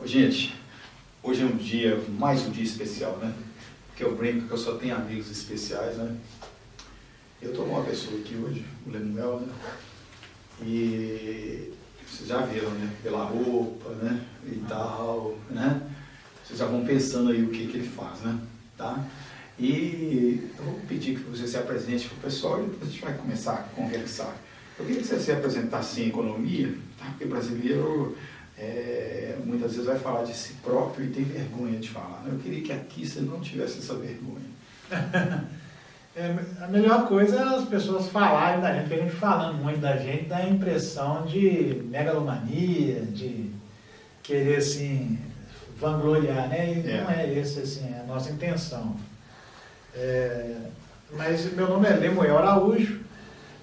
Gente, hoje é um dia, mais um dia especial, né? Porque eu brinco que eu só tenho amigos especiais, né? Eu tô com uma pessoa aqui hoje, o Lemuel, né? E vocês já viram, né? Pela roupa, né? E tal, né? Vocês já vão pensando aí o que ele faz, né? Tá? E eu vou pedir que você se apresente para o pessoal e depois a gente vai começar a conversar. Eu queria que você se apresentasse em economia, tá? Porque brasileiro muitas vezes vai falar de si próprio e tem vergonha de falar. Eu queria que aqui você não tivesse essa vergonha. A melhor coisa é as pessoas falarem da gente, porque a gente falando muito da gente dá a impressão de megalomania, de querer assim vangloriar, né? E não é essa assim, a nossa intenção. Mas meu nome é Lemuel Araújo,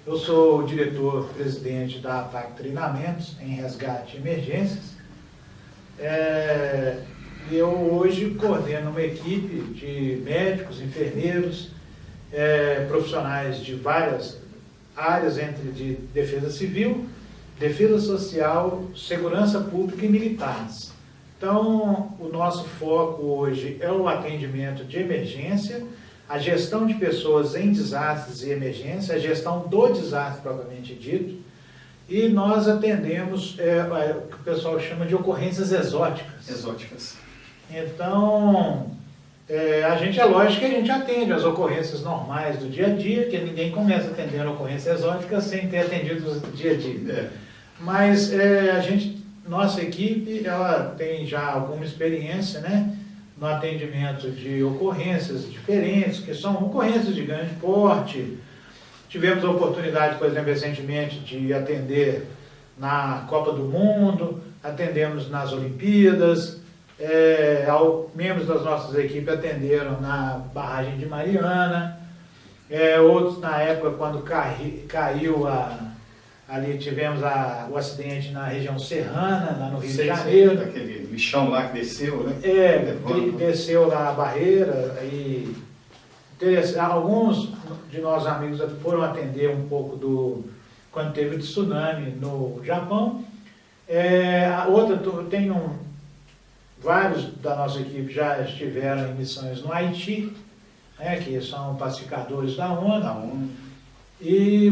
eu sou o diretor-presidente da ATAC Treinamentos em Resgate e Emergências. Eu hoje coordeno uma equipe de médicos, enfermeiros, profissionais de várias áreas, entre de defesa civil, defesa social, segurança pública e militares. Então, o nosso foco hoje é o atendimento de emergência, a gestão de pessoas em desastres e emergência, a gestão do desastre propriamente dito, e nós atendemos o que o pessoal chama de ocorrências exóticas. Exóticas. Então, a gente, é lógico que a gente atende as ocorrências normais do dia a dia, que ninguém começa atendendo ocorrência exótica sem ter atendido o dia a dia. Mas nossa equipe, ela tem já alguma experiência, né, no atendimento de ocorrências diferentes, que são ocorrências de grande porte. Tivemos a oportunidade, por exemplo, recentemente, de atender na Copa do Mundo, atendemos nas Olimpíadas, membros das nossas equipes atenderam na barragem de Mariana, outros na época quando caiu ali tivemos o acidente na região serrana, lá no Rio de Janeiro. Aquele lixão lá que desceu, né? Desceu lá a barreira e alguns de nossos amigos foram atender um pouco quando teve o tsunami no Japão. Vários da nossa equipe já estiveram em missões no Haiti, que são pacificadores da ONU.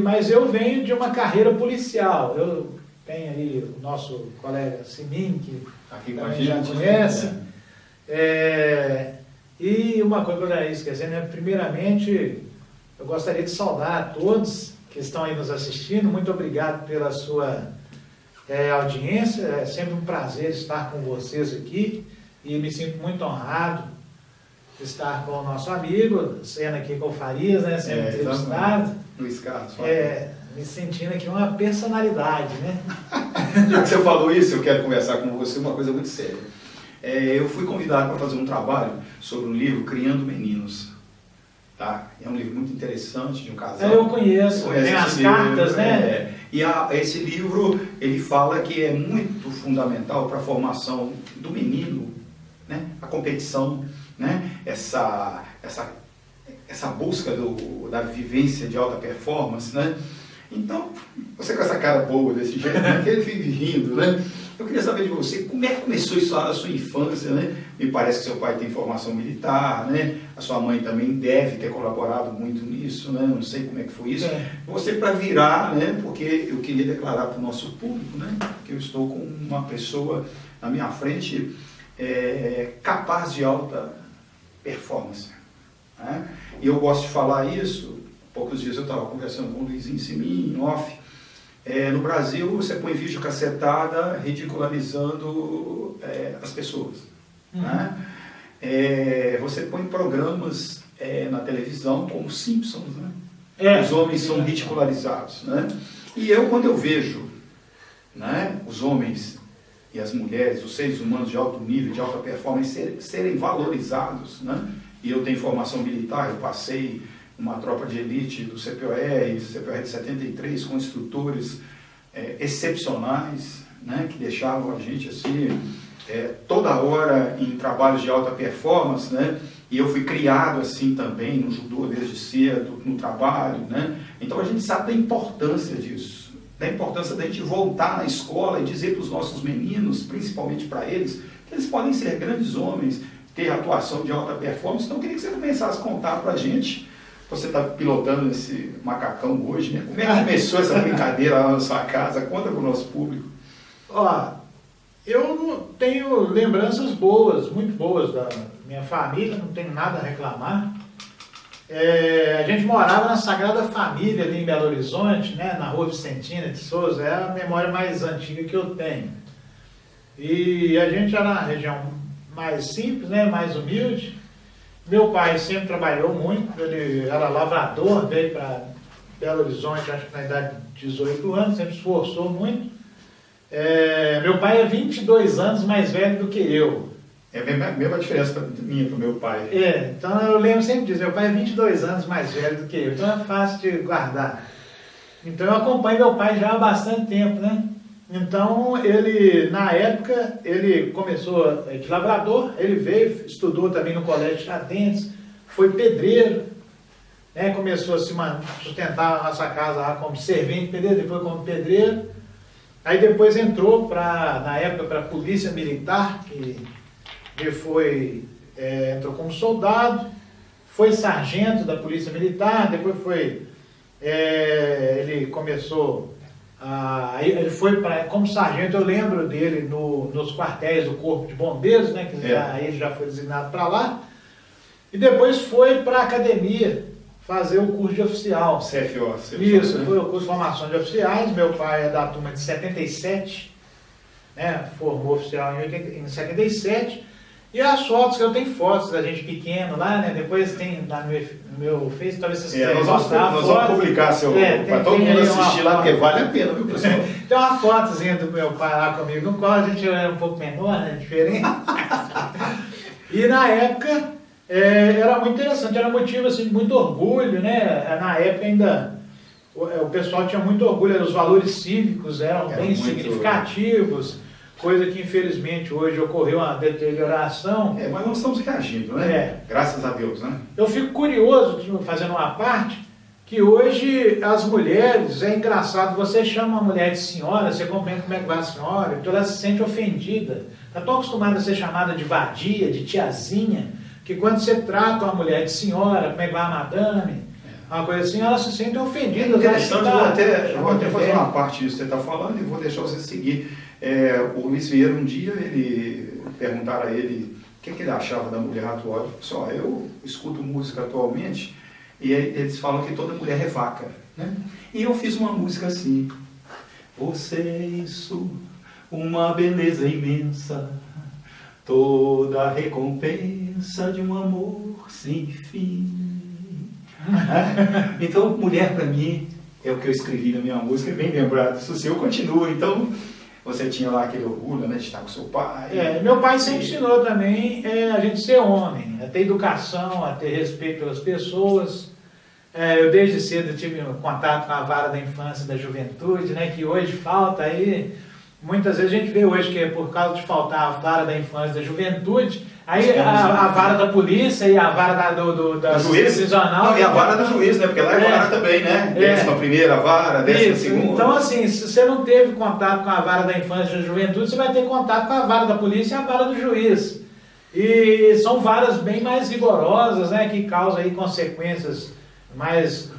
Mas eu venho de uma carreira policial. Eu tenho ali o nosso colega Simin, que aqui também já conhece. E uma coisa que eu já ia esquecendo, né? Primeiramente, eu gostaria de saudar a todos que estão aí nos assistindo. Muito obrigado pela sua audiência. É sempre um prazer estar com vocês aqui e me sinto muito honrado de estar com o nosso amigo, sendo aqui com o Farias, né? Sendo entrevistado. Luiz Carlos. Me sentindo aqui uma personalidade, né? Já que você falou isso, eu quero conversar com você uma coisa muito séria. Eu fui convidado para fazer um trabalho sobre um livro Criando Meninos. Tá? É um livro muito interessante de um casal. Eu conheço, tem as cartas, né? E esse livro, ele fala que é muito fundamental para a formação do menino, né? A competição, né? Essa busca da vivência de alta performance, né? Então, você com essa cara boa desse jeito, né? Que ele fica rindo, né? Eu queria saber de você, como é que começou isso lá na sua infância, né? Me parece que seu pai tem formação militar, né? A sua mãe também deve ter colaborado muito nisso, né? Não sei como é que foi isso. Você para virar, né? Porque eu queria declarar para o nosso público, né? Que eu estou com uma pessoa na minha frente capaz de alta performance. Né? E eu gosto de falar isso. Poucos dias eu estava conversando com o Luizinho Simin, em off. No Brasil, você põe vídeo cassetada ridicularizando as pessoas. Né? Você põe programas na televisão como Simpsons. Né? Os homens são ridicularizados. Né? E quando eu vejo, né, os homens e as mulheres, os seres humanos de alto nível, de alta performance, serem valorizados, né? E eu tenho formação militar, eu passei uma tropa de elite do CPOR de 73, com instrutores excepcionais, né, que deixavam a gente assim, toda hora em trabalhos de alta performance, né, e eu fui criado assim também no judô desde cedo, no trabalho, né, então a gente sabe da importância disso, da importância da gente voltar na escola e dizer para os nossos meninos, principalmente para eles, que eles podem ser grandes homens, ter atuação de alta performance. Então eu queria que você começasse a contar para a gente. Você está pilotando esse macacão hoje, né? Como é que começou essa brincadeira lá na sua casa? Conta para o nosso público. Ó, eu tenho lembranças boas, muito boas da minha família, não tenho nada a reclamar. A gente morava na Sagrada Família, ali em Belo Horizonte, né, na Rua Vicentina de Souza, é a memória mais antiga que eu tenho. E a gente era na região mais simples, né, mais humilde. Meu pai sempre trabalhou muito, ele era lavrador, veio para Belo Horizonte, acho que na idade de 18 anos, sempre esforçou muito. Meu pai é 22 anos mais velho do que eu. É a mesma diferença minha para o meu pai. Então eu lembro sempre disso, meu pai é 22 anos mais velho do que eu, então é fácil de guardar. Então eu acompanho meu pai já há bastante tempo, né? Então ele, na época, ele começou de lavrador, ele veio, estudou também no Colégio Tiradentes, foi pedreiro, né? Começou a se sustentar a nossa casa lá como servente pedreiro, depois como pedreiro. Aí depois entrou na época para a Polícia Militar, que ele entrou como soldado, foi sargento da Polícia Militar, depois ele começou, ele foi como sargento, eu lembro dele nos quartéis do Corpo de Bombeiros, né, que ele já foi designado para lá, e depois foi para a academia fazer o curso de oficial. CFO. Isso, foi o curso de formação de oficiais, meu pai é da turma de 77, né, formou oficial em 77, e as fotos, que eu tenho fotos da gente pequeno lá, né? Depois tem lá no meu Face, talvez vocês queiram mostrar. Nós vamos publicar para todo mundo assistir lá, porque vale a pena, viu, pessoal? Tem uma fotozinha do meu pai lá comigo, no qual a gente era um pouco menor, né? Diferente. E na época era muito interessante, era motivo assim, de muito orgulho, né? Na época ainda o pessoal tinha muito orgulho, os valores cívicos eram bem significativos. Coisa que infelizmente hoje ocorreu uma deterioração. Mas nós estamos reagindo, né? Graças a Deus, né? Eu fico curioso, fazendo uma parte, que hoje as mulheres, é engraçado, você chama uma mulher de senhora, você compreende como é que vai a senhora, então ela se sente ofendida. Está tão acostumada a ser chamada de vadia, de tiazinha, que quando você trata uma mulher de senhora, como é que vai a madame, uma coisa assim, ela se sente ofendida. É interessante, eu vou até fazer uma parte disso que você está falando e vou deixar você seguir. O Luiz Vieira, um dia, perguntaram a ele o que ele achava da mulher atual. Ele falou assim, eu escuto música atualmente e eles falam que toda mulher é vaca, né? E eu fiz uma música assim, você é isso, uma beleza imensa, toda a recompensa de um amor sem fim. Então, mulher para mim é o que eu escrevi na minha música, bem lembrado, se eu continuo, então... Você tinha lá aquele orgulho, né, de estar com seu pai. Meu pai sempre ensinou também a gente ser homem, a ter educação, a ter respeito pelas pessoas. Eu desde cedo tive contato com a vara da infância e da juventude, né, que hoje falta aí. Muitas vezes a gente vê hoje que é por causa de faltar a vara da infância e da juventude, aí a vara da polícia e a vara da juiz divisional. Não, e a vara do juiz, né? Porque lá é vara também, né? 11ª vara, 12ª. Então, assim, se você não teve contato com a vara da infância e da juventude, você vai ter contato com a vara da polícia e a vara do juiz. E são varas bem mais rigorosas, né? Que causam aí consequências mais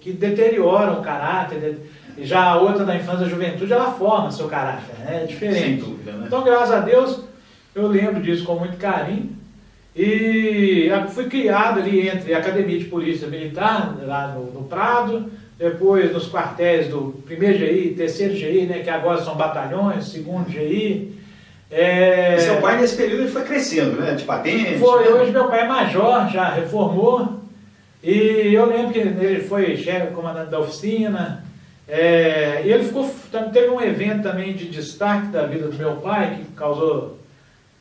que deterioram o caráter. E já a outra da infância e da juventude, ela forma seu caráter, né? É diferente. Sem dúvida, né? Então, graças a Deus, eu lembro disso com muito carinho. E fui criado ali entre a Academia de Polícia Militar, lá no Prado, depois nos quartéis do 1º GI, 3º GI, né? Que agora são batalhões, 2º GI. E seu pai, nesse período, ele foi crescendo, né? De patente? Foi, né? Hoje meu pai é major, já reformou. E eu lembro que ele foi chefe, comandante da oficina. E ele teve um evento também de destaque da vida do meu pai, que causou,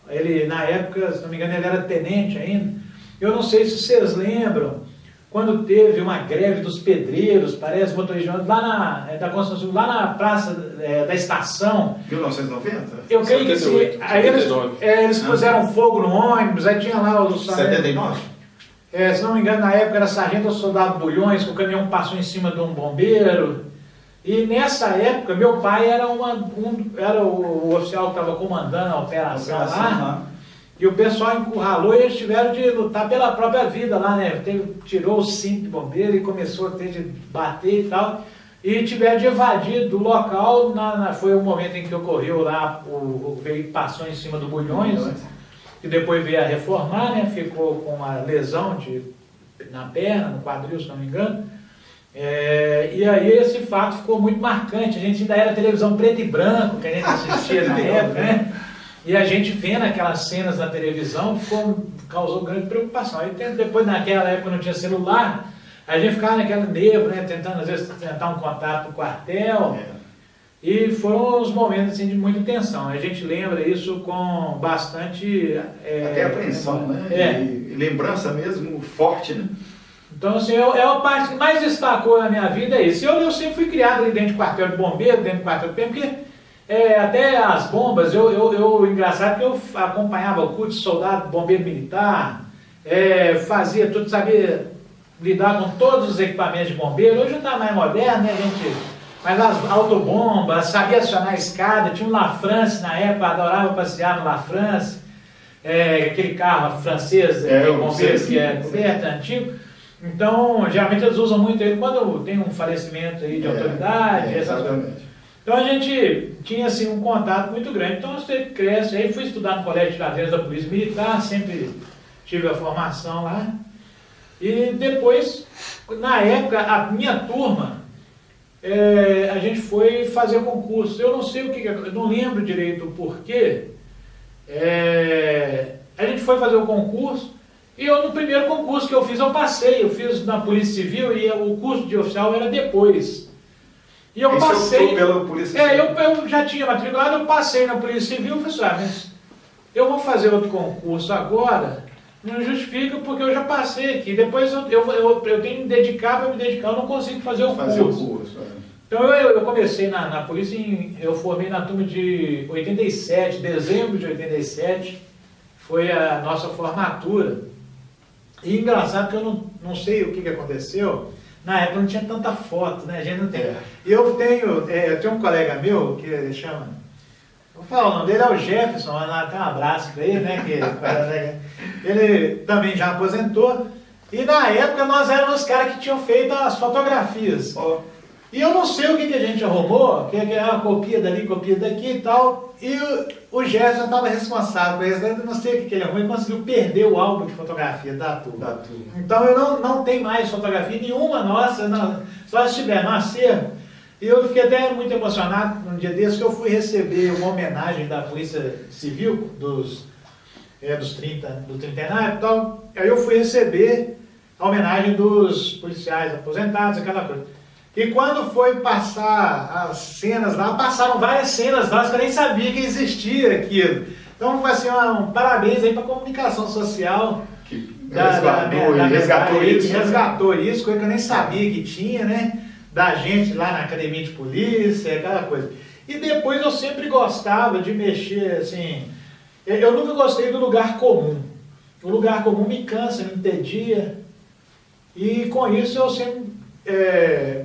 ele na época, se não me engano, ele era tenente ainda. Eu não sei se vocês lembram, quando teve uma greve dos pedreiros, parece, motoristas, da construção, lá na praça da estação. 1990? Eu creio que sim. Aí eles puseram fogo no ônibus, aí tinha lá o... 79? Se não me engano, na época era sargento ou soldado Bulhões, que o caminhão passou em cima de um bombeiro. E nessa época, meu pai era, era o oficial que estava comandando a operação lá, e o pessoal encurralou e eles tiveram de lutar pela própria vida lá, né? Tirou o cinto de bombeiro e começou a ter de bater e tal, e tiveram de evadir do local, foi o momento em que ocorreu lá, o veículo passou em cima do Bulhões, que depois veio a reformar, né? Ficou com uma lesão na perna, no quadril, se não me engano. E aí esse fato ficou muito marcante. A gente ainda era televisão preto e branco, que a gente assistia na época, né? E a gente vendo aquelas cenas na televisão causou grande preocupação. Aí depois, naquela época, não tinha celular, a gente ficava naquela neblina, né? Tentando às vezes tentar um contato com o quartel. E foram uns momentos assim, de muita tensão. A gente lembra isso com bastante... até apreensão, né? E lembrança mesmo forte, né? Então, assim, é a parte que mais destacou na minha vida é isso. Eu sempre fui criado ali dentro de quartel de bombeiro, dentro de quartel de PM, porque até as bombas, engraçado que eu acompanhava o curso de soldado, bombeiro militar, fazia tudo, sabia lidar com todos os equipamentos de bombeiro. Hoje está mais moderno, né, gente? Mas as autobombas, sabia acionar a escada, tinha um LaFrance na época, adorava passear no LaFrance, aquele carro francês, bombeiro que é coberto, antigo. Então, geralmente eles usam muito ele quando tem um falecimento aí de autoridade, essas coisas. Então a gente tinha assim um contato muito grande. Então você cresce, aí fui estudar no Colégio de Ladeiros da Polícia Militar, sempre tive a formação lá. E depois, na época, a minha turma, a gente foi fazer concurso. Eu não sei eu não lembro direito o porquê. A gente foi fazer o concurso. E no primeiro concurso que eu passei, eu fiz na Polícia Civil e o curso de oficial era depois. E eu passei... pela Polícia Civil? Eu já tinha matriculado, eu passei na Polícia Civil e falei, mas eu vou fazer outro concurso agora, não justifica porque eu já passei aqui, depois eu tenho que me dedicar para me dedicar, eu não consigo fazer o curso. Então eu comecei na Polícia, eu formei na turma de 87, dezembro de 87, foi a nossa formatura. E engraçado que eu não sei o que aconteceu, na época não tinha tanta foto, né? A gente não tem. E eu tenho um colega meu que chama, vou falar o nome dele, é o Jefferson, tem um abraço para ele, né? Ele também já aposentou. E na época nós éramos os caras que tinham feito as fotografias. E eu não sei o que a gente arrumou, que é uma copia dali, copia daqui e tal. E o Gerson estava responsável por isso, eu não sei o que ele arrumou, ele conseguiu perder o álbum de fotografia da turma. Então eu não tenho mais fotografia nenhuma nossa, só se tiver no acervo. E eu fiquei até muito emocionado num dia desse que eu fui receber uma homenagem da Polícia Civil, do 30, do Trintenário e tal. Aí eu fui receber a homenagem dos policiais aposentados, aquela coisa. E quando foi passar as cenas lá, passaram várias cenas lá, que eu nem sabia que existia aquilo. Então, foi assim, um parabéns aí para a comunicação social. Que resgatou isso, coisa que eu nem sabia que tinha, né? Da gente lá na academia de polícia, aquela coisa. E depois eu sempre gostava de mexer, assim... Eu nunca gostei do lugar comum. O lugar comum me cansa, me entedia. E com isso eu sempre...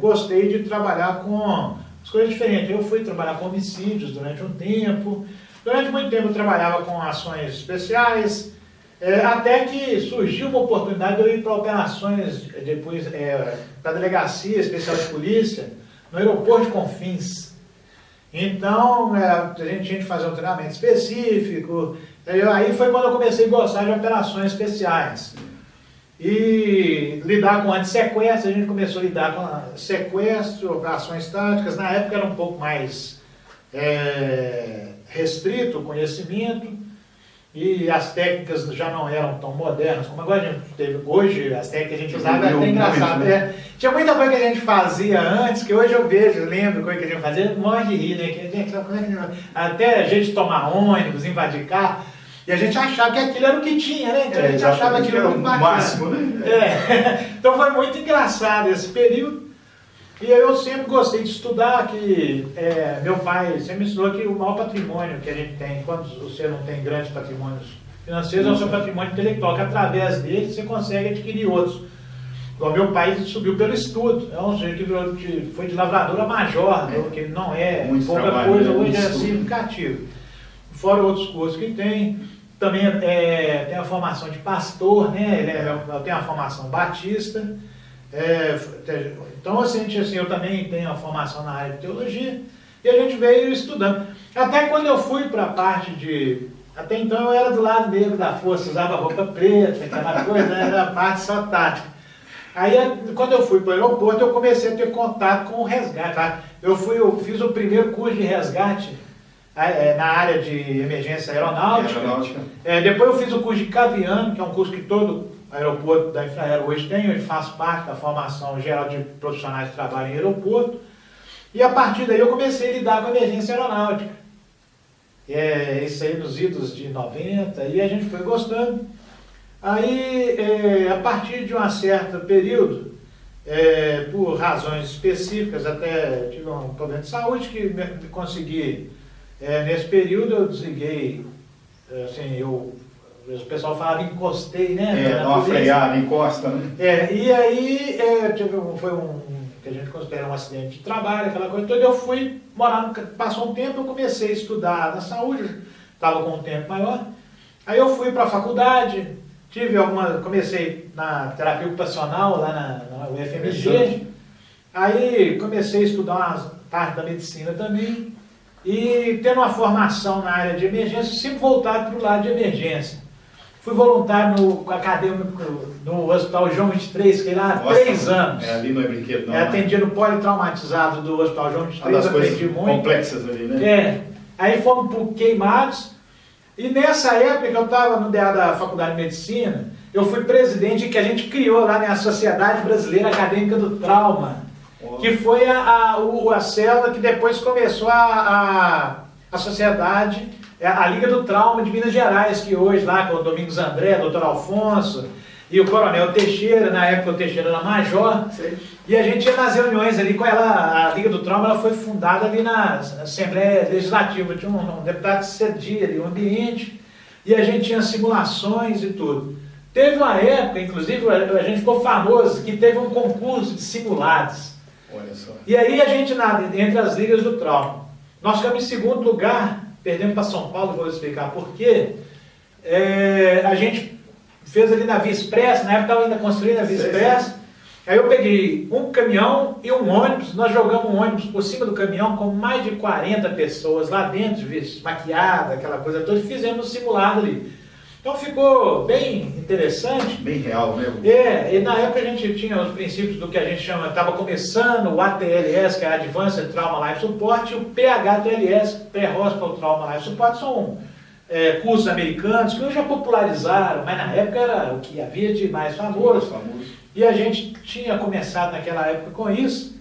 gostei de trabalhar com as coisas diferentes. Eu fui trabalhar com homicídios durante um tempo. Durante muito tempo eu trabalhava com ações especiais, até que surgiu uma oportunidade de eu ir para operações, depois para a Delegacia Especial de Polícia, no aeroporto de Confins. Então, a gente tinha que fazer um treinamento específico. Aí foi quando eu comecei a gostar de operações especiais. E lidar com antissequestro, a gente começou a lidar com sequestro, operações táticas. Na época era um pouco mais restrito o conhecimento e as técnicas já não eram tão modernas como agora a gente teve. Hoje as técnicas que a gente usava era até engraçado. Tinha muita coisa que a gente fazia antes, que hoje eu vejo, lembro coisa que a gente fazia, morre de rir, né? Até a gente tomar ônibus, invadir carro. E a gente achava que aquilo era o que tinha, né? Então a gente achava aquilo era muito bacana. Máximo, né? Então foi muito engraçado esse período. E aí eu sempre gostei de estudar, que meu pai sempre me ensinou que o maior patrimônio que a gente tem, quando você não tem grandes patrimônios financeiros, é o seu patrimônio intelectual, que através dele você consegue adquirir outros. O meu pai subiu pelo estudo, é um sujeito que foi de lavrador a major, que não é muito pouca trabalho, coisa, né? hoje é Muito estudo. significativo. Fora outros cursos que tem, também tem a formação de pastor, né? Eu tenho a formação batista, então assim, eu também tenho a formação na área de teologia, e a gente veio estudando. Até quando eu fui para a parte de... Até então eu era do lado negro da força, usava roupa preta, aquela coisa, né? Era a parte só tática. Aí, quando eu fui para o aeroporto, eu comecei a ter contato com o resgate. Tá? Eu fiz o primeiro curso de resgate na área de emergência aeronáutica. Depois eu fiz o curso de Caviano, que é um curso que todo aeroporto da Infraero hoje tem. Eu faço parte da formação geral de profissionais que trabalham em aeroporto. E a partir daí eu comecei a lidar com a emergência aeronáutica. Isso aí nos idos de 90, e a gente foi gostando. Aí, a partir de um certo período, por razões específicas, até tive um problema de saúde que consegui, nesse período eu desliguei, assim, o pessoal falava encostei, né? Dá uma freada, encosta, né? E aí, foi que a gente considera um acidente de trabalho, aquela coisa toda. Eu fui morar, passou um tempo, eu comecei a estudar na saúde, estava com um tempo maior. Aí eu fui para a faculdade, comecei na terapia ocupacional lá na UFMG, aí comecei a estudar uma parte da medicina também, e tendo uma formação na área de emergência, sempre voltado para o lado de emergência. Fui voluntário no acadêmico no Hospital João 23, que lá há 3 anos. Ali não é brinquedo, não. Atendi no politraumatizado do Hospital João 23, uma das aprendi coisas muito. Complexas ali, né? Aí fomos para Queimados, e nessa época que eu estava no DA da Faculdade de Medicina, eu fui presidente que a gente criou lá na Sociedade Brasileira Acadêmica do Trauma, que foi a célula que depois começou a sociedade, a Liga do Trauma de Minas Gerais, que hoje lá com o Domingos André, Dr. Alfonso e o Coronel Teixeira, na época o Teixeira era major, sim. E a gente ia nas reuniões ali com ela. A Liga do Trauma ela foi fundada ali na Assembleia Legislativa, tinha um deputado que cedia ali o ambiente, e a gente tinha simulações e tudo. Teve uma época, inclusive, a gente ficou famoso, que teve um concurso de simulados. Olha só. E aí a gente, entre as ligas do trauma, nós ficamos em segundo lugar, perdemos para São Paulo, vou explicar por quê. A gente fez ali na Via Expressa, na época estava ainda construindo a Via Expressa. Aí eu peguei um caminhão e um ônibus, nós jogamos um ônibus por cima do caminhão com mais de 40 pessoas lá dentro, maquiada, aquela coisa toda, e fizemos um simulado ali. Então ficou bem interessante. Bem real mesmo. E na época a gente tinha os princípios do que a gente chama, estava começando o ATLS, que é a Advanced Trauma Life Support, e o PHTLS, Pre-Hospital Trauma Life Support, são cursos americanos que hoje já popularizaram, mas na época era o que havia de mais famoso. E a gente tinha começado naquela época com isso.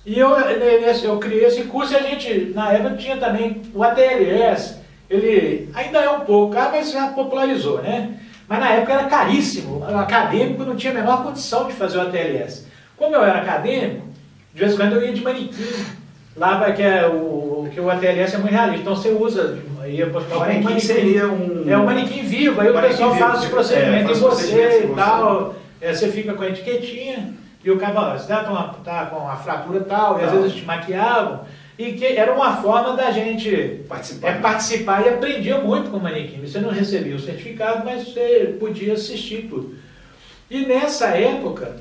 E eu criei esse curso e a gente, na época, tinha também o ATLS. Ele ainda é um pouco caro, mas já popularizou, né? Mas na época era caríssimo. O acadêmico não tinha a menor condição de fazer o ATLS. Como eu era acadêmico, de vez em quando eu ia de manequim. Lá que o ATLS é muito realista. Então você usa... O manequim seria um... É um manequim vivo. Aí o pessoal faz os procedimentos em você e tal. Você fica com a etiquetinha e o cara, você tá com a fratura tal, e às vezes te maquiavam. E que era uma forma da gente participar e aprendia muito com o manequim. Você não recebia o certificado, mas você podia assistir tudo. E nessa época,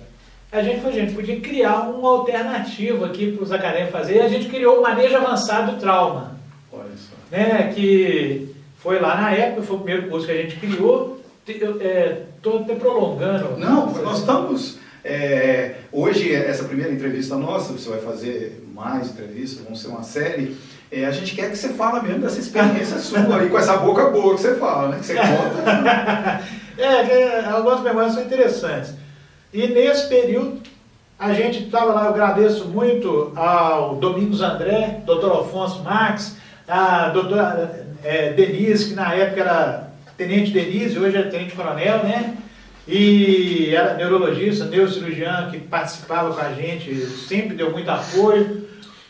a gente podia criar uma alternativa aqui para os acadêmicos fazer. E a gente criou o Manejo Avançado do Trauma. Olha só. Né, que foi lá na época, foi o primeiro curso que a gente criou. Estou até prolongando. Não, nós estamos... hoje, essa primeira entrevista nossa, você vai fazer mais entrevistas, vão ser uma série. A gente quer que você fale mesmo dessa experiência sua, e com essa boca boa que você fala, né? Que você conta. Algumas memórias são interessantes. E nesse período, a gente estava lá, eu agradeço muito ao Domingos André, Dr. Alfonso Max, a doutora Denise, que na época era tenente Denise, hoje é tenente-coronel, né? E era neurologista, neurocirurgião, que participava com a gente, sempre deu muito apoio.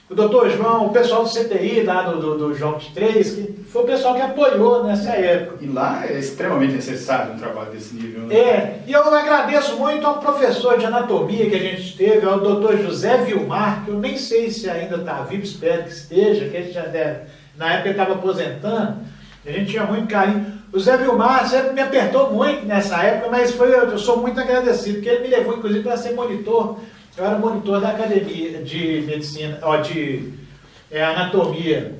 O doutor João, o pessoal do CTI lá do João 23, que foi o pessoal que apoiou nessa época. E lá é extremamente necessário um trabalho desse nível, né? E eu agradeço muito ao professor de anatomia que a gente teve, ao doutor José Vilmar, que eu nem sei se ainda está vivo, espero que esteja, que ele já deve, na época ele estava aposentando, a gente tinha muito carinho. O Zé Vilmar sempre me apertou muito nessa época, mas eu sou muito agradecido, porque ele me levou, inclusive, para ser monitor. Eu era monitor da academia de medicina, de anatomia,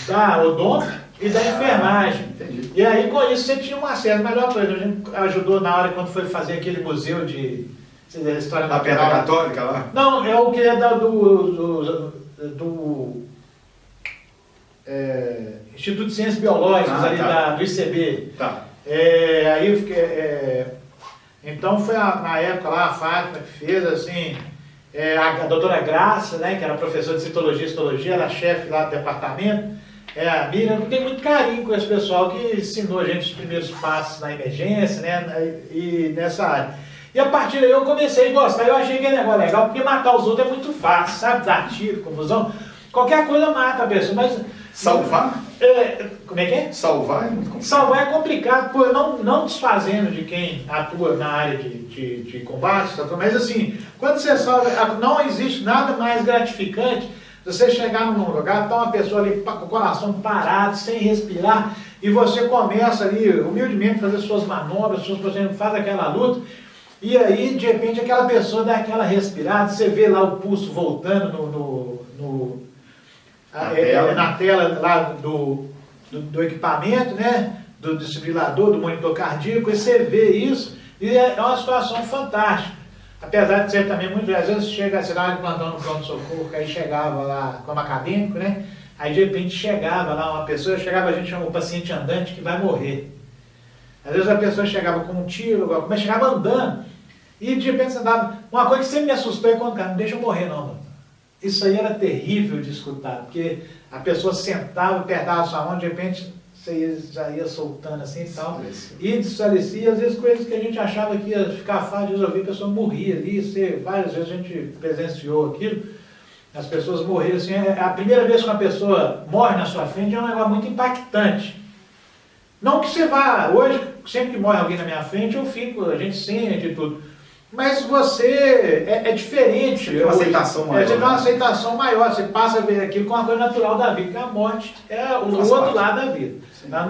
da odonto e da enfermagem. Entendi. E aí, com isso, você tinha um acesso. Melhor coisa, a gente ajudou na hora quando foi fazer aquele museu de história A Pedra natural. Católica lá? Não, é o que é Instituto de Ciências Biológicas, ali do ICB. Tá. Aí eu fiquei. Então foi na época lá a Fátima que fez, assim, a doutora Graça, né, que era professora de citologia e histologia, era chefe lá do departamento, a Miriam, eu tenho muito carinho com esse pessoal que ensinou a gente os primeiros passos na emergência, né, e nessa área. E a partir daí eu comecei a gostar, eu achei que é negócio legal, porque matar os outros é muito fácil, sabe, dar tiro, confusão, qualquer coisa mata a pessoa, mas... Salvar? Como é que é? Salvar é muito complicado. Salvar é complicado, não desfazendo de quem atua na área de combate, mas assim, quando você salva, não existe nada mais gratificante você chegar num lugar, tá uma pessoa ali com o coração parado, sem respirar, e você começa ali, humildemente, fazer suas manobras, você faz aquela luta, e aí, de repente, aquela pessoa dá aquela respirada, você vê lá o pulso voltando na tela lá do equipamento, né? Do desfibrilador, do monitor cardíaco, e você vê isso, e é uma situação fantástica. Apesar de ser também muito, às vezes chega, você dava de plantão no pronto-socorro, que aí chegava lá como acadêmico, né? Aí de repente chegava lá uma pessoa, a gente chama o paciente andante que vai morrer. Às vezes a pessoa chegava com um tiro, mas chegava andando, e de repente você dava. Uma coisa que sempre me assustou é quando, cara, não deixa eu morrer não, mano. Isso aí era terrível de escutar, porque a pessoa sentava, apertava a sua mão, de repente você já ia soltando assim e tal, e desfalecia, às vezes coisas que a gente achava que ia ficar fácil de resolver, a pessoa morria ali, várias vezes a gente presenciou aquilo, as pessoas morriam assim, a primeira vez que uma pessoa morre na sua frente é um negócio muito impactante. Não que você vá, hoje, sempre que morre alguém na minha frente, a gente sente e tudo. Mas você é diferente. Você tem uma aceitação maior. Você tem uma aceitação maior, você passa a ver aquilo como uma coisa natural da vida, que a morte é o outro lado da vida. Tá?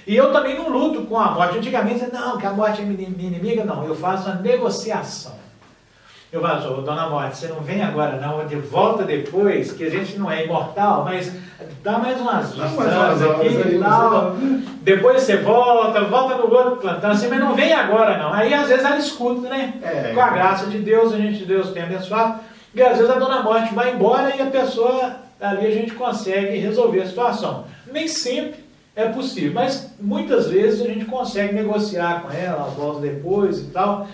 E eu também não luto com a morte. Antigamente, não, que a morte é minha inimiga, não. Eu faço a negociação. Eu falo, dona Morte, você não vem agora não, de volta depois, que a gente não é imortal, mas dá mais umas horas aqui e tal. Depois você volta no outro plantão, assim, mas não vem agora não. Aí às vezes ela escuta, né? Com a graça de Deus, Deus tem abençoado. E às vezes a dona Morte vai embora e a pessoa, ali a gente consegue resolver a situação. Nem sempre é possível, mas muitas vezes a gente consegue negociar com ela, volta depois e tal.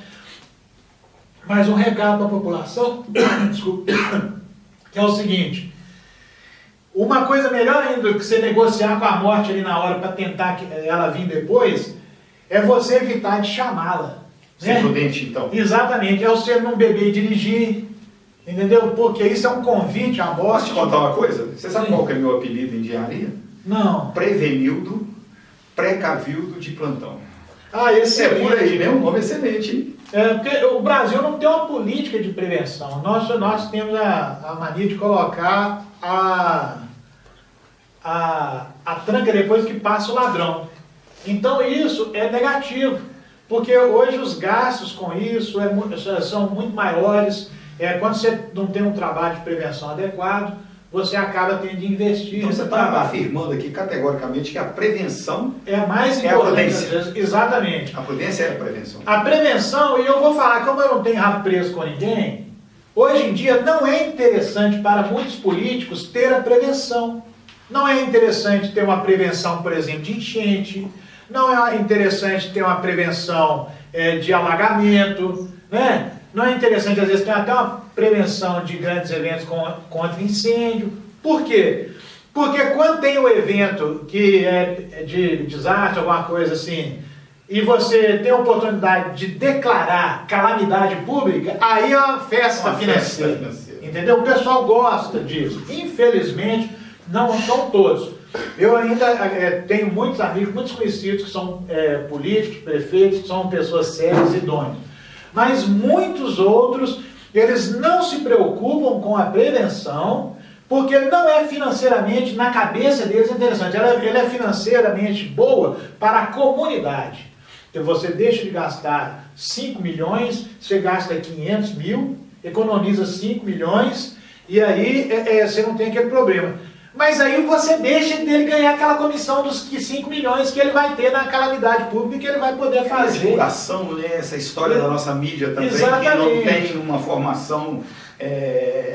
Mas um recado para a população, desculpa, que é o seguinte, uma coisa melhor ainda do que você negociar com a morte ali na hora para tentar que ela vir depois, é você evitar de chamá-la. Ser prudente, então. Exatamente, é você não beber e dirigir, entendeu? Porque isso é um convite à morte. Posso te contar uma coisa? Você sabe qual que é meu apelido em engenharia? Não. Prevenildo, precavildo de plantão. Esse é por aí, né? Um nome excelente, hein? Porque o Brasil não tem uma política de prevenção. Nós temos a mania de colocar a tranca depois que passa o ladrão. Então isso é negativo, porque hoje os gastos com isso são muito maiores. Quando você não tem um trabalho de prevenção adequado, você acaba tendo de investir. Então você está afirmando aqui categoricamente que a prevenção é a mais importante. Exatamente. A prudência é a prevenção. A prevenção, e eu vou falar, como eu não tenho rabo preso com ninguém, hoje em dia não é interessante para muitos políticos ter a prevenção. Não é interessante ter uma prevenção, por exemplo, de enchente, não é interessante ter uma prevenção de alagamento, né? Não é interessante, às vezes, ter até uma prevenção de grandes eventos contra incêndio. Por quê? Porque quando tem um evento que é de desastre, alguma coisa assim, e você tem a oportunidade de declarar calamidade pública, aí é uma festa financeira. Entendeu? O pessoal gosta disso. Infelizmente, não são todos. Eu ainda tenho muitos amigos, muitos conhecidos que são políticos, prefeitos, que são pessoas sérias e idôneas. Mas muitos outros, eles não se preocupam com a prevenção, porque não é financeiramente, na cabeça deles, interessante. Ela é financeiramente boa para a comunidade. Então você deixa de gastar 5 milhões, você gasta 500 mil, economiza 5 milhões, e aí você não tem aquele problema. Mas aí você deixa dele ganhar aquela comissão dos 5 milhões que ele vai ter na calamidade pública que ele vai poder fazer. A divulgação, né? Essa história da nossa mídia também, Exatamente. Que não tem uma formação,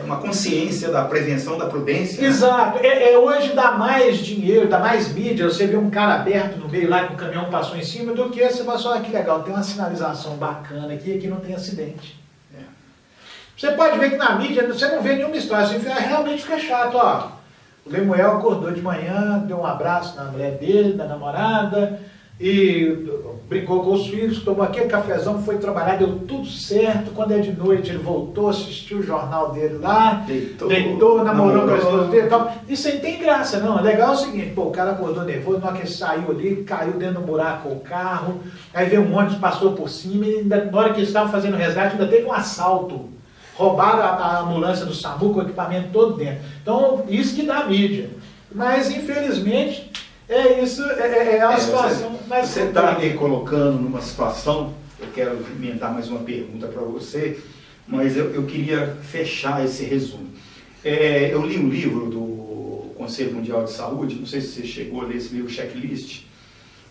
uma consciência da prevenção, da prudência. Exato. Hoje dá mais dinheiro, dá mais mídia. Você vê um cara aberto no meio lá que o caminhão passou em cima do que você fala assim, olha que legal, tem uma sinalização bacana aqui não tem acidente. Você pode ver que na mídia você não vê nenhuma história, assim, realmente fica chato, ó. O Lemuel acordou de manhã, deu um abraço na mulher dele, da namorada, e brincou com os filhos, tomou aquele cafezão, foi trabalhar, deu tudo certo. Quando é de noite, ele voltou, assistiu o jornal dele lá, deitou, namorou com a esposa dele e tal. Isso aí tem graça, não. O legal é o seguinte, pô, o cara acordou nervoso, na hora que ele saiu ali, caiu dentro do buraco o carro, aí veio um ônibus, passou por cima, e na hora que eles estavam fazendo o resgate, ainda teve um assalto. Roubaram a ambulância do SAMU com o equipamento todo dentro. Então, isso que dá mídia. Mas, infelizmente, isso é uma situação mais... Você está me colocando numa situação, eu quero emendar mais uma pergunta para você, mas eu queria fechar esse resumo. Eu li um livro do Conselho Mundial de Saúde, não sei se você chegou a ler esse livro, Checklist.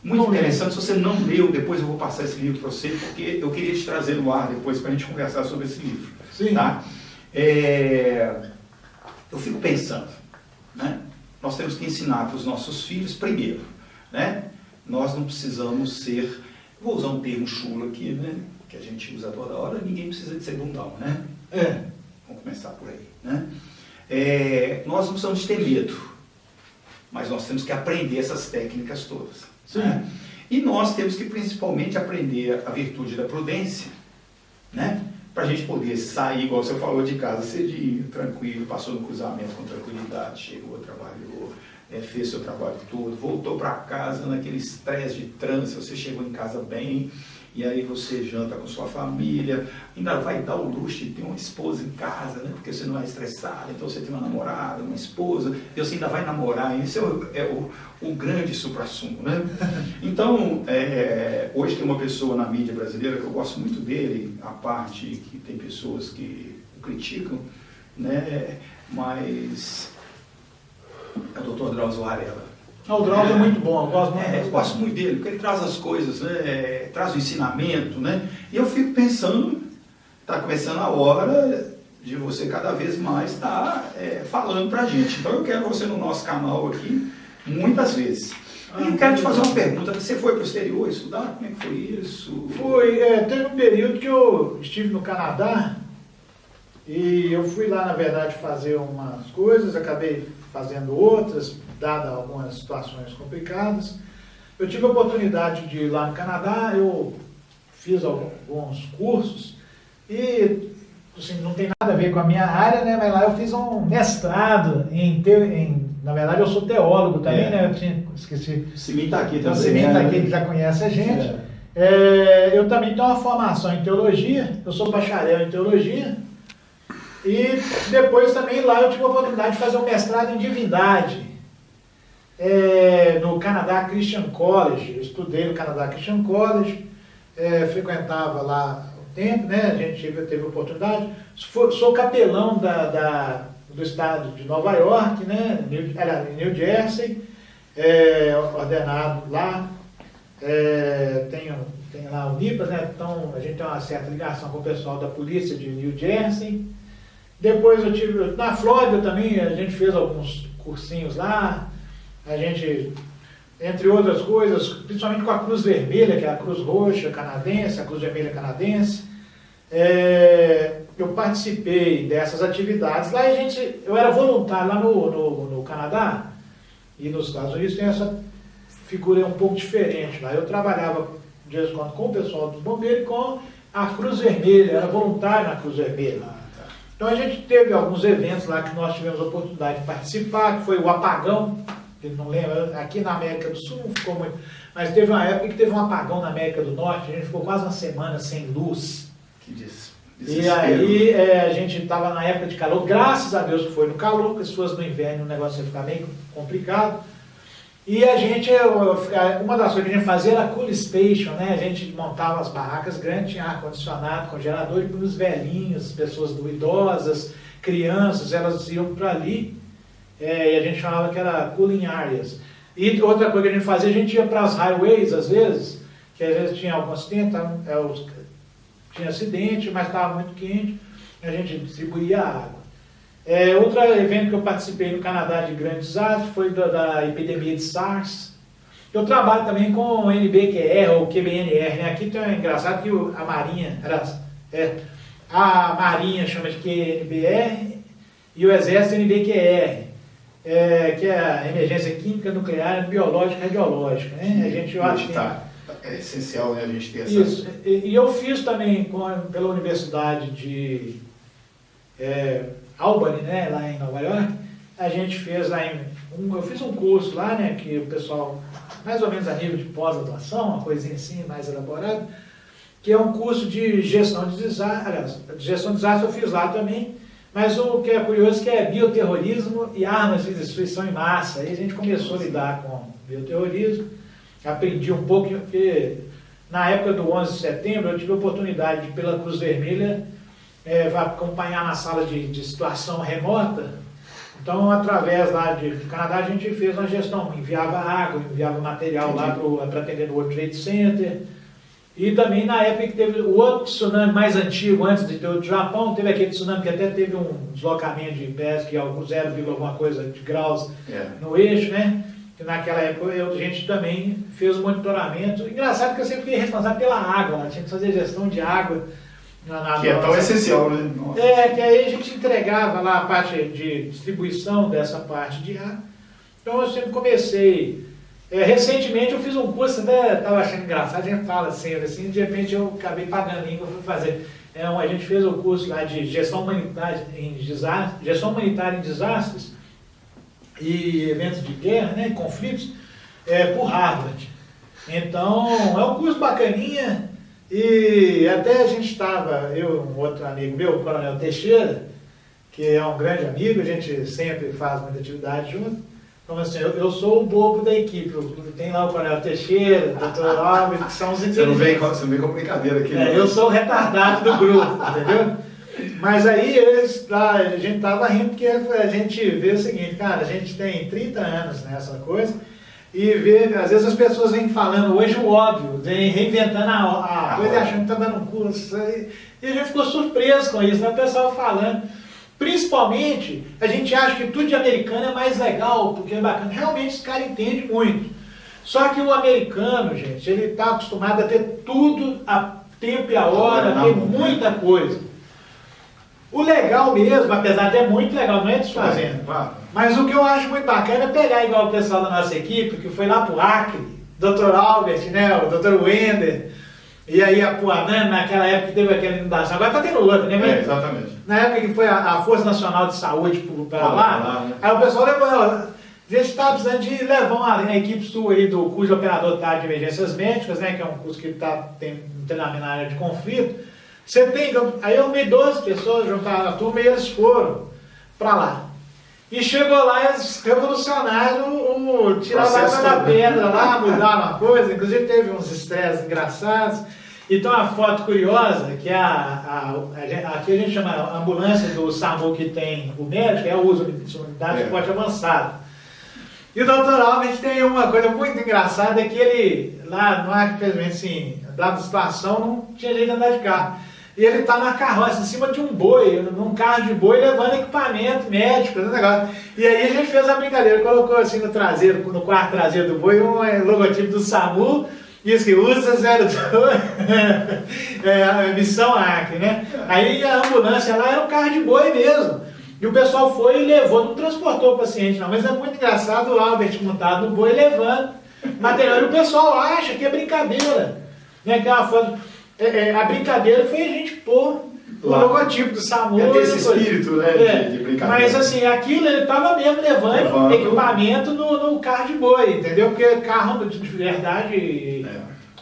Muito interessante, se você não leu, depois eu vou passar esse livro para você, porque eu queria te trazer no ar depois para a gente conversar sobre esse livro. Sim. Tá? Eu fico pensando, né? Nós temos que ensinar para os nossos filhos, primeiro, né? Nós não precisamos ser, vou usar um termo chulo aqui, né? Que a gente usa toda hora, ninguém precisa de ser bundão, né? Vamos começar por aí, né? Nós não precisamos ter medo, mas nós temos que aprender essas técnicas todas. Sim. Né? E nós temos que principalmente aprender a virtude da prudência, né? Para a gente poder sair, igual você falou, de casa cedinho, tranquilo, passou no cruzamento com tranquilidade, chegou, trabalhou, fez seu trabalho todo, voltou para casa naquele estresse de trânsito, você chegou em casa bem, e aí você janta com sua família, ainda vai dar o luxo de ter uma esposa em casa, né? Porque você não é estressado, então você tem uma namorada, uma esposa, e você ainda vai namorar, isso é o grande supra-sumo, né? Então, hoje tem uma pessoa na mídia brasileira que eu gosto muito dele, a parte que tem pessoas que o criticam, né? Mas é o Dr. Drauzio Varela. O Drauzio é muito bom, eu gosto muito dele, porque ele traz as coisas, né? Traz o ensinamento, né? E eu fico pensando, está começando a hora de você cada vez mais estar falando para a gente. Então eu quero você no nosso canal aqui, muitas vezes. E eu quero te fazer uma pergunta, você foi para o exterior estudar? Como é que foi isso? Teve um período que eu estive no Canadá, e eu fui lá, na verdade, fazer umas coisas, acabei fazendo outras, dadas algumas situações complicadas. Eu tive a oportunidade de ir lá no Canadá, eu fiz alguns cursos, e assim, não tem nada a ver com a minha área, né? Mas lá eu fiz um mestrado na verdade eu sou teólogo também, né? Eu esqueci. O Simin está aqui também. O Simin está aqui, que já conhece a gente. Eu também tenho uma formação em teologia, eu sou bacharel em teologia, e depois também lá eu tive a oportunidade de fazer um mestrado em divindade, no Canadá Christian College. Eu estudei no Canadá Christian College, frequentava lá o tempo, né? A gente teve a oportunidade. Sou capelão do estado de Nova York, né? Em New Jersey, ordenado lá. Tenho lá o NIPAS, né? Então a gente tem uma certa ligação com o pessoal da polícia de New Jersey. Depois eu tive na Flórida também, a gente fez alguns cursinhos lá, a gente, entre outras coisas, principalmente com a Cruz Vermelha, que é a Cruz Roxa canadense, a Cruz Vermelha canadense, eu participei dessas atividades. Lá eu era voluntário lá no Canadá, e nos Estados Unidos tem essa figura um pouco diferente. Lá eu trabalhava de vez em quando com o pessoal dos bombeiros e com a Cruz Vermelha, era voluntário na Cruz Vermelha. Então a gente teve alguns eventos lá que nós tivemos a oportunidade de participar, que foi o apagão que não lembro, aqui na América do Sul não ficou muito, mas teve uma época que teve um apagão na América do Norte, a gente ficou quase uma semana sem luz. Que desespero. E aí a gente estava na época de calor, graças a Deus que foi no calor, porque se fosse no inverno o negócio ia ficar bem complicado. E a gente, uma das coisas que a gente fazia era cool station, né? A gente montava as barracas grandes, tinha ar-condicionado, congelador, e para os velhinhos, pessoas idosas, crianças, elas iam para ali, e a gente chamava que era cooling areas. E outra coisa que a gente fazia, a gente ia para as highways, às vezes, que às vezes tinha algum acidente, tinha acidente, mas estava muito quente, a gente distribuía água. Outro evento que eu participei no Canadá de grande desastre foi da epidemia de SARS. Eu trabalho também com o NBQR ou QBNR, né? Aqui tem engraçado que a Marinha chama de QNBR e o Exército NBQR, que é a emergência química, nuclear, biológica e radiológica, né? A gente é essencial, né, a gente ter essa... Isso. E eu fiz também pela Universidade de Albany, né, lá em Nova York, a gente fez lá eu fiz um curso lá, né, que o pessoal, mais ou menos a nível de pós-graduação, uma coisinha assim, mais elaborada, que é um curso de gestão de desastre. Gestão de desastre eu fiz lá também, mas o que é curioso é que é bioterrorismo e armas de destruição em massa. Aí a gente começou a lidar com bioterrorismo, aprendi um pouco, porque na época do 11 de setembro eu tive a oportunidade de, pela Cruz Vermelha, acompanhar na sala de situação remota. Então, através lá do Canadá, a gente fez uma gestão, enviava água, enviava material lá para atender no World Trade Center. E também na época que teve o outro tsunami mais antigo, antes de ter o do Japão, teve aquele tsunami que até teve um deslocamento de pés, que é 0, alguma coisa de graus no eixo, né? Que naquela época a gente também fez o monitoramento. Engraçado que eu sempre fiquei responsável pela água, né? Tinha que fazer gestão de água. Que é tão essencial, né? Nossa. Que aí a gente entregava lá a parte de distribuição dessa parte de água. Então eu sempre comecei. Recentemente eu fiz um curso, até estava achando engraçado, a gente fala sempre assim, de repente eu acabei pagando língua para fazer. A gente fez o curso lá de gestão humanitária em desastres e eventos de guerra, né, conflitos, por Harvard. Então é um curso bacaninha. E até a gente estava, eu e um outro amigo meu, o Coronel Teixeira, que é um grande amigo, a gente sempre faz muita atividade junto. Então assim, eu sou o bobo da equipe, tem lá o Coronel Teixeira, o Dr. Albert, que são os inteligentes. Você não vem com brincadeira aqui. Eu sou o retardado do grupo, entendeu? Mas aí a gente estava rindo porque a gente vê o seguinte, cara, a gente tem 30 anos nessa coisa, e vê, às vezes as pessoas vêm falando hoje o óbvio, vêm reinventando a coisa e achando que está dando um curso. E a gente ficou surpreso com isso, né? O pessoal falando. Principalmente, a gente acha que tudo de americano é mais legal, porque é bacana. Realmente esse cara entende muito. Só que o americano, gente, ele está acostumado a ter tudo a tempo e a hora, tem muita coisa. O legal mesmo, apesar de é muito legal, não é desfazendo. Mas o que eu acho muito bacana é pegar igual o pessoal da nossa equipe, que foi lá pro Acre, Dr. Albert, né, o Dr. Wender, e aí a Puanã, naquela época que teve aquela inundação, agora tá tendo outra, né? Exatamente. Na época que foi a Força Nacional de Saúde para lá, né? Aí o pessoal levou, a gente estava precisando de levar uma equipe sua aí do curso de operador de emergências médicas, né, que é um curso que tem um treinamento na área de conflito. Aí eu arrumei 12 pessoas, juntaram na turma e eles foram para lá. E chegou lá, eles revolucionaram, tiraram a água da pedra lá, mudaram uma coisa, inclusive teve uns estresses engraçados. Então a foto curiosa, que aqui a gente chama a ambulância do SAMU que tem o médico, é o uso de unidade de suporte avançado. E o Dr. Albert tem uma coisa muito engraçada, é que ele, lá no Acre, infelizmente, assim, dada a situação, não tinha jeito de andar de carro. E ele está na carroça, em cima de um boi, num carro de boi, levando equipamento médico, esse negócio. E aí a gente fez a brincadeira, colocou assim no quarto traseiro do boi, um logotipo do SAMU, diz que usa 02, missão Acre, né? Aí a ambulância lá era um carro de boi mesmo. E o pessoal foi e levou, não transportou o paciente não, mas é muito engraçado o Albert montado no boi levando material. E o pessoal acha que é brincadeira, né? A brincadeira foi a gente pôr o logotipo do SAMU. É desse espírito, né, de brincadeira. Mas assim, aquilo ele estava mesmo levando equipamento no carro de boi, entendeu? Porque carro de verdade,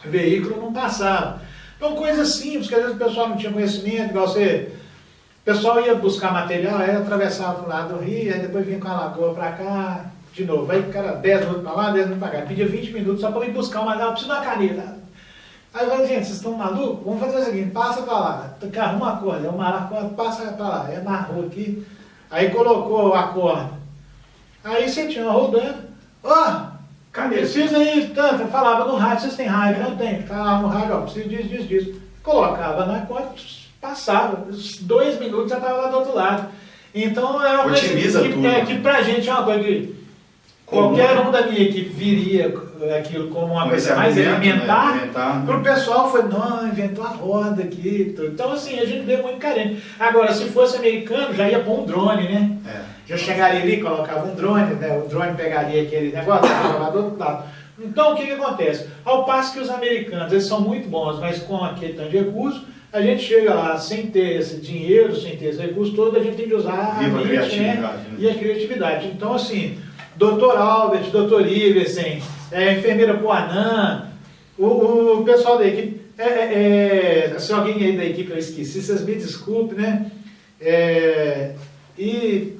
veículo não passava. Então coisas simples, que às vezes o pessoal não tinha conhecimento, igual você... O pessoal ia buscar material, aí atravessava pro lado do rio, aí depois vinha com a lagoa para cá, de novo. Aí o cara 10 minutos para lá, 10 minutos para cá. Pedia 20 minutos só para ir buscar uma material, preciso de uma caneta. Aí eu falei, gente, vocês estão malucos? Vamos fazer o seguinte, passa para lá, arruma a corda, eu amarro a corda, passa para lá, aí amarrou aqui, aí colocou a corda. Aí você tinha rodando, precisa aí, tanto, eu falava no rádio, vocês têm rádio? Não tem, falava no rádio, preciso disso. Colocava na corda, passava, 2 minutos já estava lá do outro lado. Então é uma coisa que pra gente é uma coisa que qualquer um da minha equipe viria aquilo como uma coisa mais elementar, para o pessoal foi, não, inventou a roda aqui. Então assim, a gente vê muito carente. Agora, se fosse americano, já ia pôr um drone, né? Já chegaria ali, colocava um drone, né? O drone pegaria aquele negócio, lá do outro lado. Então o que acontece? Ao passo que os americanos, eles são muito bons, mas com aquele tanto de recurso, a gente chega lá sem ter esse dinheiro, sem ter esse recurso todo, a gente tem que usar a mente, né? E a criatividade. Então assim, Dr. Albert, Dr. Iversen, enfermeira Poanã, o pessoal da equipe, se alguém aí da equipe eu esqueci, vocês me desculpem, né? E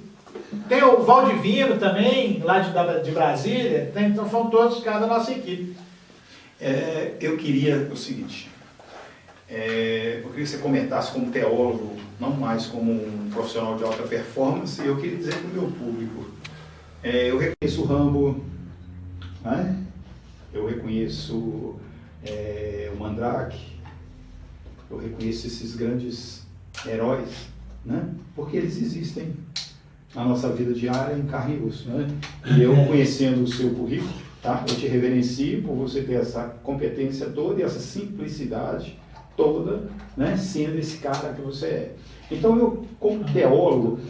tem o Valdivino também, lá de Brasília, então foram todos caras da nossa equipe. Eu queria o seguinte, eu queria que você comentasse como teólogo, não mais como um profissional de alta performance, eu queria dizer para o meu público, eu reconheço o Rambo, né? Eu reconheço o Mandrake, eu reconheço esses grandes heróis, né? Porque eles existem na nossa vida diária em carne e osso, né? E eu, conhecendo o seu currículo, tá? Eu te reverencio por você ter essa competência toda e essa simplicidade toda, né? Sendo esse cara que você é. Então eu, como teólogo,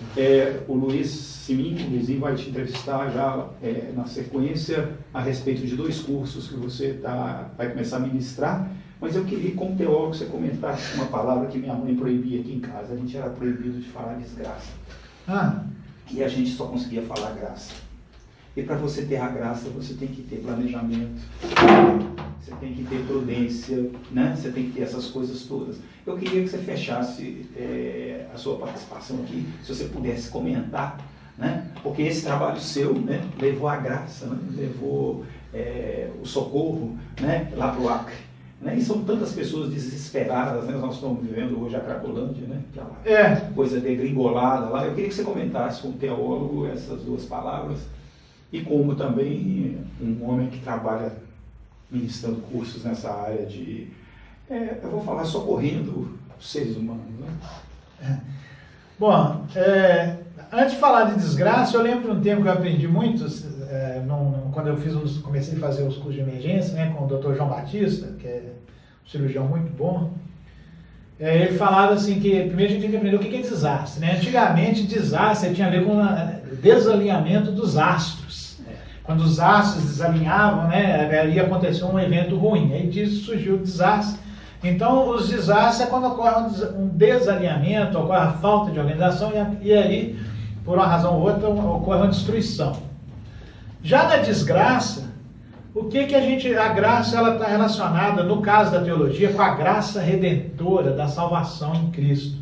o Luizinho vai te entrevistar já na sequência a respeito de 2 cursos que você vai começar a ministrar, mas eu queria, como teólogo, você comentasse uma palavra que minha mãe proibia aqui em casa. A gente era proibido de falar desgraça. E a gente só conseguia falar graça. E para você ter a graça, você tem que ter planejamento, você tem que ter prudência, né? Você tem que ter essas coisas todas. Eu queria que você fechasse a sua participação aqui, se você pudesse comentar, né? Porque esse trabalho seu, né, levou a graça, né? Levou o socorro, né, lá para o Acre. Né? E são tantas pessoas desesperadas, né? Nós estamos vivendo hoje a Cracolândia, né? Aquela coisa degringolada lá. Eu queria que você comentasse como teólogo essas 2 palavras e como também um homem que trabalha ministrando cursos nessa área de, eu vou falar, socorrendo os seres humanos, né? Bom, antes de falar de desgraça, eu lembro de um termo que eu aprendi muito, quando eu comecei a fazer os cursos de emergência, né, com o Dr. João Batista, que é um cirurgião muito bom. Ele falava assim que primeiro a gente tem que aprender o que é desastre, né? Antigamente, desastre tinha a ver com o desalinhamento dos astros. Quando os astros desalinhavam, né, ia acontecer um evento ruim. Aí disso surgiu o desastre. Então, os desastres é quando ocorre um desalinhamento, ocorre a falta de organização e aí, por uma razão ou outra, ocorre uma destruição. Já na desgraça, a graça ela está relacionada, no caso da teologia, com a graça redentora da salvação em Cristo.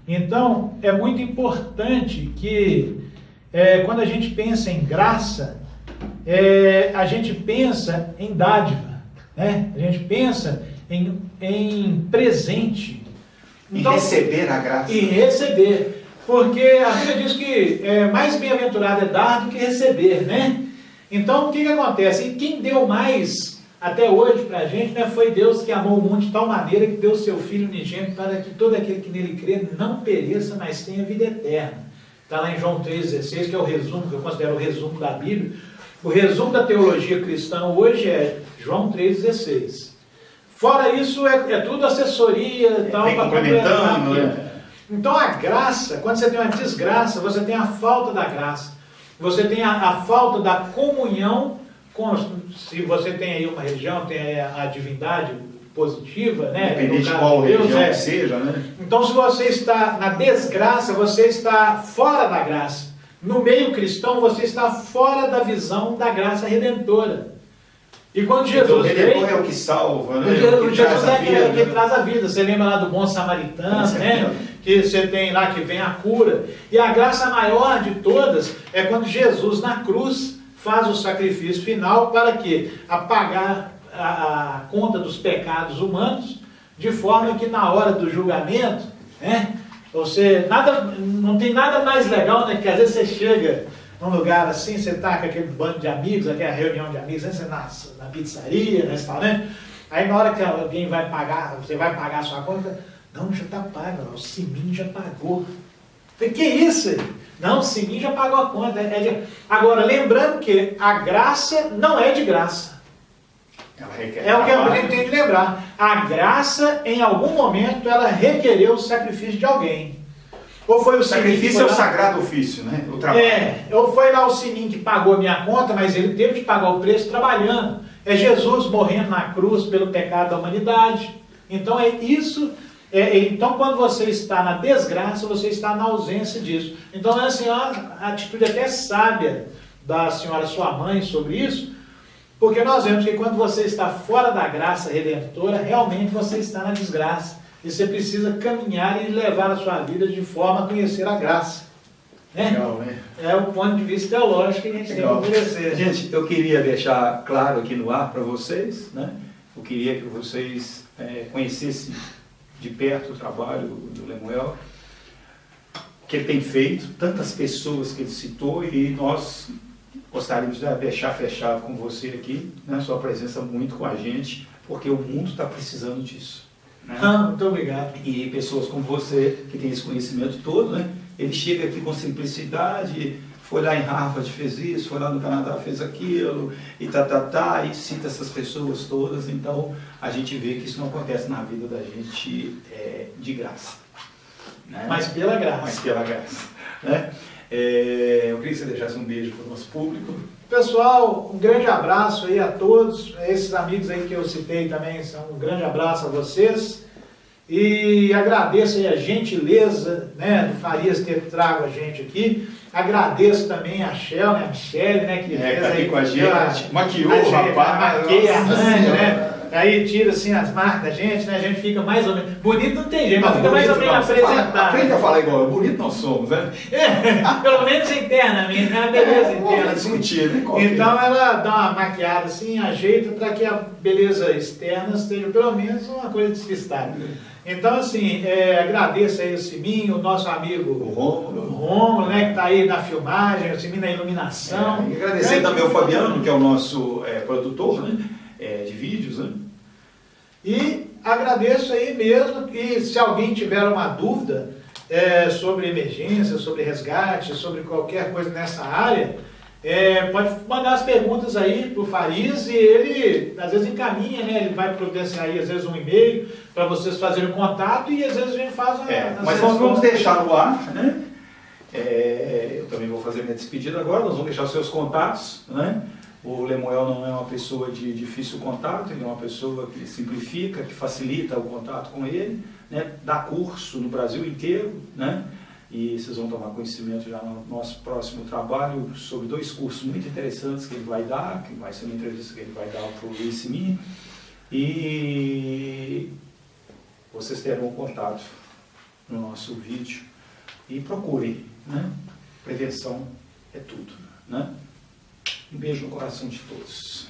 Então, é muito importante que, quando a gente pensa em graça, a gente pensa em dádiva, né? A gente pensa em presente. Então, em receber a graça. Em receber. Porque a Bíblia diz que mais bem-aventurado é dar do que receber, né? Então, o que acontece? E quem deu mais até hoje para a gente, né, foi Deus, que amou o mundo de tal maneira que deu o seu Filho unigênito para que todo aquele que nele crê não pereça, mas tenha vida eterna. Está lá em João 3,16, que é o resumo, que eu considero o resumo da Bíblia. O resumo da teologia cristã hoje é João 3,16. Fora isso, é tudo assessoria e tal, para complementar. Então, a graça, quando você tem uma desgraça, você tem a falta da graça. Você tem a falta da comunhão com, se você tem aí uma religião, tem aí a divindade, positiva, né? Independente de qual religião que seja, né? Então, se você está na desgraça, você está fora da graça. No meio cristão, você está fora da visão da graça redentora. E quando Jesus veio, é o que salva, né? O Jesus é aquele que traz a vida. Você lembra lá do bom samaritano, né? Que você tem lá que vem a cura. E a graça maior de todas é quando Jesus na cruz faz o sacrifício final para quê? Apagar a conta dos pecados humanos, de forma que na hora do julgamento, né? Não tem nada mais legal, né? Que às vezes você chega num lugar assim, você está com aquele bando de amigos, aquela reunião de amigos, né? Você na pizzaria, no restaurante, aí na hora que alguém vai pagar, você vai pagar a sua conta, não, já está pago, o Sininho já pagou. Que isso? Não, o Sininho já pagou a conta. Agora, lembrando que a graça não é de graça. É o que a gente tem que lembrar. A graça, em algum momento, ela requereu o sacrifício de alguém. Ou foi o sacrifício é o sagrado ofício, né? O trabalho. Ou foi lá o Sininho que pagou a minha conta, mas ele teve que pagar o preço trabalhando. É Jesus morrendo na cruz pelo pecado da humanidade. Então é isso. Então quando você está na desgraça, você está na ausência disso. Então é assim, uma atitude até sábia da senhora sua mãe sobre isso, porque nós vemos que quando você está fora da graça redentora, realmente você está na desgraça. E você precisa caminhar e levar a sua vida de forma a conhecer a graça. Né? Legal, né? É o ponto de vista teológico que a gente tem que oferecer. Gente, eu queria deixar claro aqui no ar para vocês, né? Eu queria que vocês conhecessem de perto o trabalho do Lemuel, que ele tem feito, tantas pessoas que ele citou, e nós gostaríamos de deixar fechado com você aqui, né? Sua presença muito com a gente, porque o mundo está precisando disso. Né? Muito obrigado. E pessoas como você, que tem esse conhecimento todo, né? Ele chega aqui com simplicidade, foi lá em Harvard, fez isso, foi lá no Canadá, fez aquilo, e e cita essas pessoas todas. Então, a gente vê que isso não acontece na vida da gente de graça. Né? Mas pela graça. Mas pela graça. Né? Eu queria que você deixasse um beijo para o nosso público. Pessoal, um grande abraço aí a todos, esses amigos aí que eu citei também, um grande abraço a vocês, e agradeço aí a gentileza, né, do Farias ter trago a gente aqui, agradeço também a Michele, né, que fez tá aqui aí com a gente, maquiou o rapaz, maqueia, né, aí tira assim as marcas da gente, né, a gente fica mais ou menos, bonito não tem jeito, mas fica mais ou menos apresentado. Aprende a falar igual, bonito nós somos, né? Pelo menos internamente, né, beleza interna. Discutir, né? Então ela dá uma maquiada assim, ajeita para que a beleza externa esteja pelo menos uma coisa despistada. Então assim, agradeço aí o Siminho, o nosso amigo o Rômulo, né, que está aí na filmagem, o Siminho na iluminação. E agradecer também ao Fabiano, que é o nosso produtor, né, de vídeos, né? E agradeço aí mesmo que se alguém tiver uma dúvida sobre emergência, sobre resgate, sobre qualquer coisa nessa área, pode mandar as perguntas aí para o Farias e ele às vezes encaminha, né? Ele vai providenciar aí às vezes um e-mail para vocês fazerem contato e às vezes a gente faz mas nós vamos deixar no ar, né? Eu também vou fazer minha despedida agora, nós vamos deixar os seus contatos, né? O Lemuel não é uma pessoa de difícil contato, ele é uma pessoa que simplifica, que facilita o contato com ele, né? Dá curso no Brasil inteiro, né? E vocês vão tomar conhecimento já no nosso próximo trabalho sobre 2 cursos muito interessantes que ele vai dar, que vai ser uma entrevista que ele vai dar para o Luiz Siminho, e vocês terão contato no nosso vídeo e procurem, né? Prevenção é tudo, né? Um beijo no coração de todos.